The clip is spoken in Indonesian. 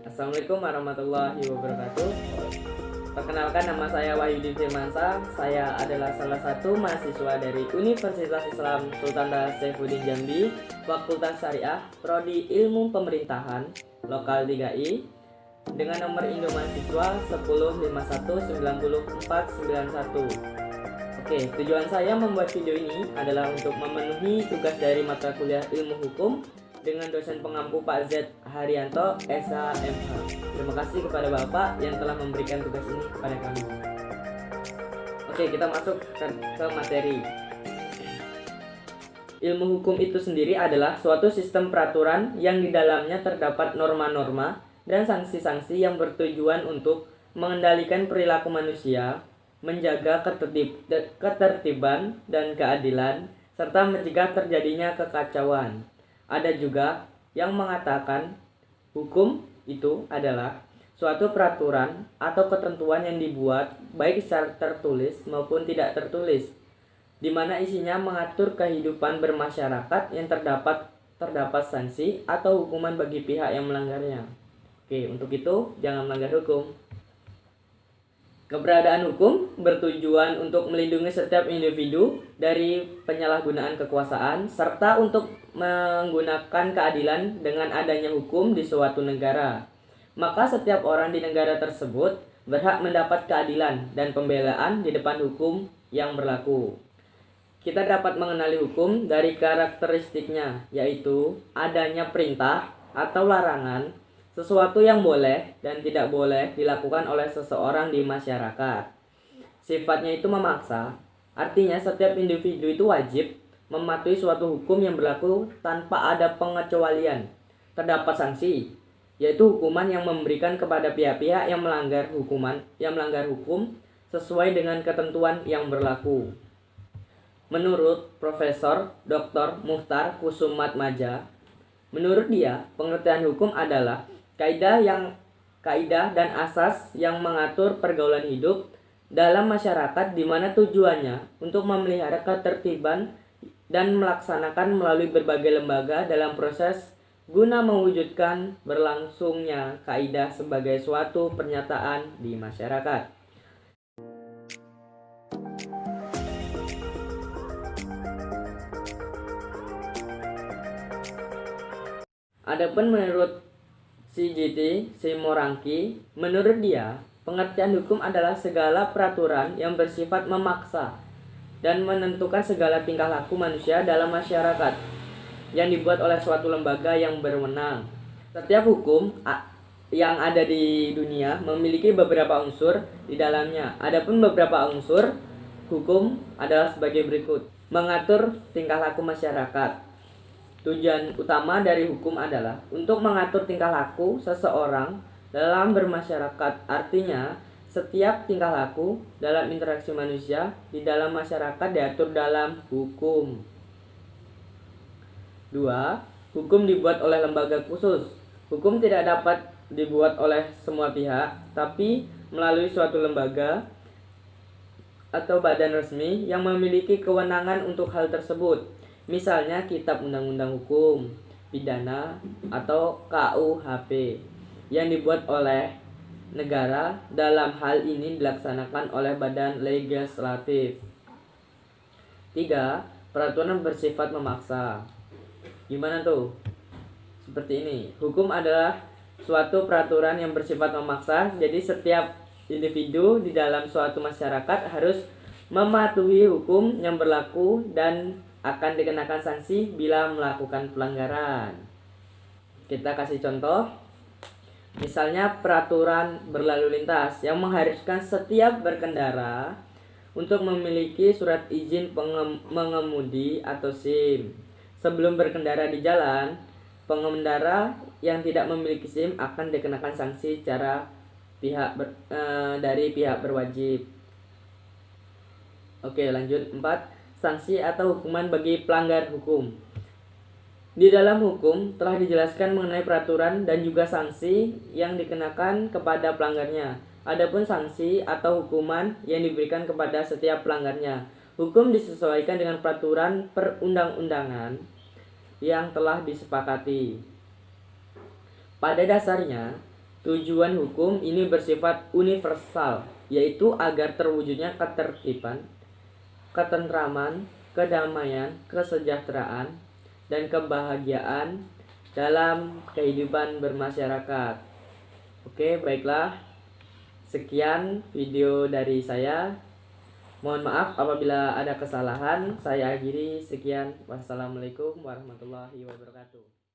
Assalamualaikum warahmatullahi wabarakatuh. Perkenalkan, nama saya Wahyudi Firmansa. Saya adalah salah satu mahasiswa dari Universitas Islam Sultan Saifuddin Jambi, Fakultas Syariah, Prodi Ilmu Pemerintahan, Lokal 3I, dengan nomor induk mahasiswa 10519041. Oke, tujuan saya membuat video ini adalah untuk memenuhi tugas dari mata kuliah Ilmu Hukum dengan dosen pengampu Pak Z Haryanto, SHMH. Terima kasih kepada Bapak yang telah memberikan tugas ini kepada kami. Oke, kita masuk ke materi. Ilmu hukum itu sendiri adalah suatu sistem peraturan yang di dalamnya terdapat norma-norma dan sanksi-sanksi yang bertujuan untuk mengendalikan perilaku manusia, menjaga ketertiban dan keadilan, serta mencegah terjadinya kekacauan. Ada juga yang mengatakan hukum itu adalah suatu peraturan atau ketentuan yang dibuat baik secara tertulis maupun tidak tertulis, di mana isinya mengatur kehidupan bermasyarakat yang terdapat sanksi atau hukuman bagi pihak yang melanggarnya. Oke, untuk itu jangan melanggar hukum. Keberadaan hukum bertujuan untuk melindungi setiap individu dari penyalahgunaan kekuasaan serta untuk menggunakan keadilan dengan adanya hukum di suatu negara. Maka setiap orang di negara tersebut berhak mendapat keadilan dan pembelaan di depan hukum yang berlaku. Kita dapat mengenali hukum dari karakteristiknya, yaitu adanya perintah atau larangan, sesuatu yang boleh dan tidak boleh dilakukan oleh seseorang di masyarakat. Sifatnya itu memaksa, artinya setiap individu itu wajib mematuhi suatu hukum yang berlaku tanpa ada pengecualian. Terdapat sanksi, yaitu hukuman yang memberikan kepada pihak-pihak yang melanggar hukum sesuai dengan ketentuan yang berlaku. Menurut Profesor Dr. Muhtar Kusumatmaja, menurut dia, pengertian hukum adalah kaidah dan asas yang mengatur pergaulan hidup dalam masyarakat, di mana tujuannya untuk memelihara ketertiban dan melaksanakan melalui berbagai lembaga dalam proses guna mewujudkan berlangsungnya kaidah sebagai suatu pernyataan di masyarakat. Adapun menurut CGT Simorangki, menurut dia, pengertian hukum adalah segala peraturan yang bersifat memaksa dan menentukan segala tingkah laku manusia dalam masyarakat yang dibuat oleh suatu lembaga yang berwenang. Setiap hukum yang ada di dunia memiliki beberapa unsur di dalamnya. Adapun beberapa unsur hukum adalah sebagai berikut: mengatur tingkah laku masyarakat. Tujuan utama dari hukum adalah untuk mengatur tingkah laku seseorang dalam bermasyarakat. Artinya, setiap tingkah laku dalam interaksi manusia di dalam masyarakat diatur dalam hukum. 2. Hukum dibuat oleh lembaga khusus. Hukum tidak dapat dibuat oleh semua pihak, tapi melalui suatu lembaga atau badan resmi yang memiliki kewenangan untuk hal tersebut. Misalnya Kitab Undang-Undang Hukum Pidana atau KUHP yang dibuat oleh negara. Dalam hal ini dilaksanakan oleh badan legislatif. 3. Peraturan bersifat memaksa. Gimana tuh? Seperti ini. Hukum adalah suatu peraturan yang bersifat memaksa. Jadi setiap individu di dalam suatu masyarakat harus mematuhi hukum yang berlaku dan akan dikenakan sanksi bila melakukan pelanggaran. Kita kasih contoh. Misalnya peraturan berlalu lintas yang mengharuskan setiap berkendara untuk memiliki surat izin mengemudi atau SIM. Sebelum berkendara di jalan, pengendara yang tidak memiliki SIM akan dikenakan sanksi dari pihak berwajib. Oke, lanjut. 4. Sanksi atau hukuman bagi pelanggar hukum. Di dalam hukum telah dijelaskan mengenai peraturan dan juga sanksi yang dikenakan kepada pelanggarnya. Adapun sanksi atau hukuman yang diberikan kepada setiap pelanggarnya. Hukum disesuaikan dengan peraturan perundang-undangan yang telah disepakati. Pada dasarnya, tujuan hukum ini bersifat universal, yaitu agar terwujudnya ketertiban, ketentraman, kedamaian, kesejahteraan, dan kebahagiaan dalam kehidupan bermasyarakat. Oke, baiklah. Sekian video dari saya. Mohon maaf apabila ada kesalahan. Saya akhiri. Sekian. Wassalamualaikum warahmatullahi wabarakatuh.